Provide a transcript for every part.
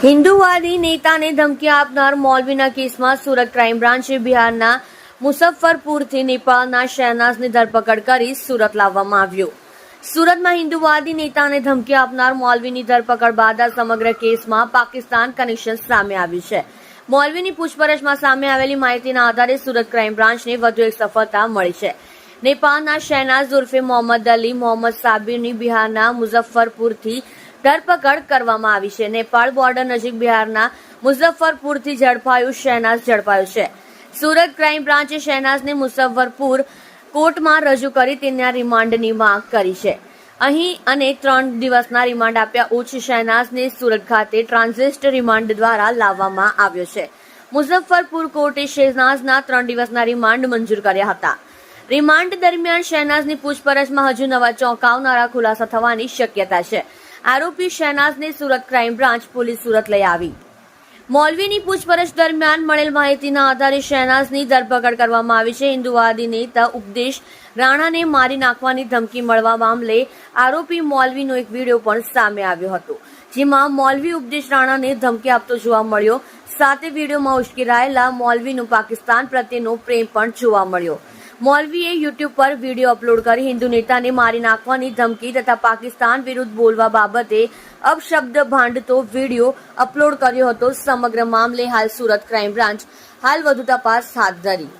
હિન્દુવાદી નેતાને ધમકી આપનાર મૌલવીના કેસમાં સુરત ક્રાઇમ બ્રાન્ચે બિહારના મુઝફ્ફરપુરથી નેપાળના શહેનાઝની ધરપકડ કરી સુરત લાવવામાં આવ્યો। સુરતમાં હિન્દુવાદી નેતાને ધમકી આપનાર મૌલવીની ધરપકડ બાદ આ સમગ્ર કેસમાં પાકિસ્તાન કનેક્શન સામે આવ્યું છે। મૌલવીની પૂછપરછમાં સામે આવેલી માહિતીના આધારે સુરત ક્રાઇમ બ્રાન્ચને વધુ એક સફળતા મળી છે। નેપાળના શહેનાઝ ઉર્ફે મોહમ્મદ અલી મોહમ્મદ સાબિરની બિહારના મુઝફ્ફરપુરથી ધરપકડ કરવામાં આવી છે। નેપાળ બોર્ડર નજીક બિહારના મુઝફ્ફરપુરથી ઝડપાયું શહેનાઝ ઝડપાયો છે। સુરત ક્રાઇમ બ્રાન્ચે શહેનાઝને મુઝફ્ફરપુર કોર્ટમાં રજૂ કરી તેના રિમાન્ડની માંગ કરી છે। અહીં અને 3 દિવસના રિમાન્ડ આપ્યા ઉચ્ચ શહેનાઝને સુરત ખાતે ટ્રાન્ઝિટ રિમાન્ડ દ્વારા લાવવામાં આવ્યો છે। મુઝફ્ફરપુર કોર્ટે શહેનાઝના 3 દિવસના રિમાન્ડ મંજૂર કર્યા હતા। રિમાન્ડ દરમિયાન શહેનાઝની પૂછપરછમાં હજુ નવા ચોંકાવનારા ખુલાસા થવાની શક્યતા છે। આરોપી શહેનાઝને Surat crime branch police Surat લઈ આવી। મૌલવીની પૂછપરછ દરમિયાન મળેલ માહિતીના આધારે શહેનાઝની ધરપકડ કરવામાં આવી છે। હિન્દુવાદી નેતા ઉપદેશ રાણાને મારી નાખવાની ધમકી મળવા મામલે આરોપી મૌલવીનો એક વિડીયો પણ સામે આવ્યો હતો, જેમાં મૌલવી ઉપદેશ રાણાને ધમકી આપતો જોવા મળ્યો। સાથે વિડીયોમાં ઉશ્કેરાયેલા મૌલવીનો પાકિસ્તાન પ્રત્યેનો પ્રેમ પણ જોવા મળ્યો। મૌલવીએ યુટ્યુબ પર વિડીયો અપલોડ કરી હિન્દુ નેતાને મારી નાખવાની ધમકી તથા પાકિસ્તાન વિરુદ્ધ બોલવા બાબતે અપશબ્દ ભાંડતો વિડીયો અપલોડ કર્યો હતો। સમગ્ર મામલે હાલ સુરત ક્રાઇમ બ્રાન્ચ વધુ તપાસ હાથ ધરી।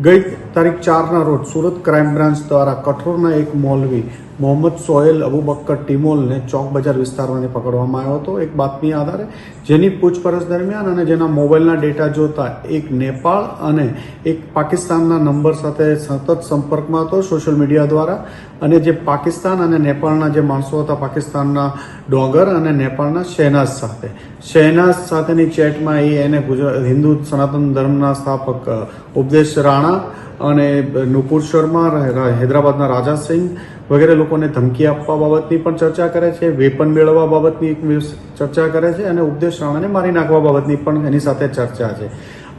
ગઈ તારીખ 4ના રોજ સુરત ક્રાઇમ બ્રાન્ચ દ્વારા કઠોરના એક મૌલવી મોહમ્મદ સોહેલ અબુબક્કર ટિમોલને ચોક બજાર વિસ્તારમાંથી પકડવામાં આવ્યો હતો એક બાતમી આધારે, જેની પૂછપરછ દરમિયાન અને જેના મોબાઈલના ડેટા જોતા એક નેપાળ અને એક પાકિસ્તાનના નંબર સાથે સતત સંપર્કમાં હતો સોશિયલ મીડિયા દ્વારા। અને જે પાકિસ્તાન અને નેપાળના જે માણસો હતા, પાકિસ્તાનના ડોગર અને નેપાળના શહેનાઝ સાથેની ચેટમાં એને હિન્દુ સનાતન ધર્મના સ્થાપક ઉપદેશ રાણા અને નુપુર શર્મા, હૈદરાબાદના રાજા સિંહ વગેરે લોકોને ધમકી આપવા બાબતની પણ ચર્ચા કરે છે, વેપન મેળવવા બાબતની ચર્ચા કરે છે અને ઉપદેશ રાણાને મારી નાખવા બાબતની પણ એની સાથે ચર્ચા છે।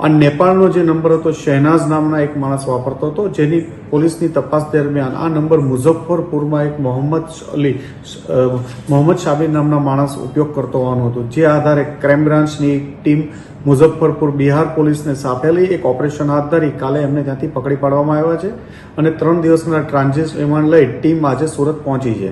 આ નેપાળનો જે નંબર હતો શહેનાઝ નામના એક માણસ વાપરતો હતો, જેની પોલીસની તપાસ દરમિયાન આ નંબર મુઝફ્ફરપુરમાં એક મોહમ્મદ સાબિર નામના માણસ ઉપયોગ કરતો હોવાનું હતું, જે આધારે ક્રાઇમ બ્રાન્ચની એક ટીમ મુઝફ્ફરપુર બિહાર પોલીસને સાપેલી એક ઓપરેશન હાથ ધરી કાલે એમને ત્યાંથી પકડી પાડવામાં આવ્યા છે અને 3 દિવસના ટ્રાન્ઝિટ રિમાન્ડ લઈ ટીમ આજે સુરત પહોંચી છે।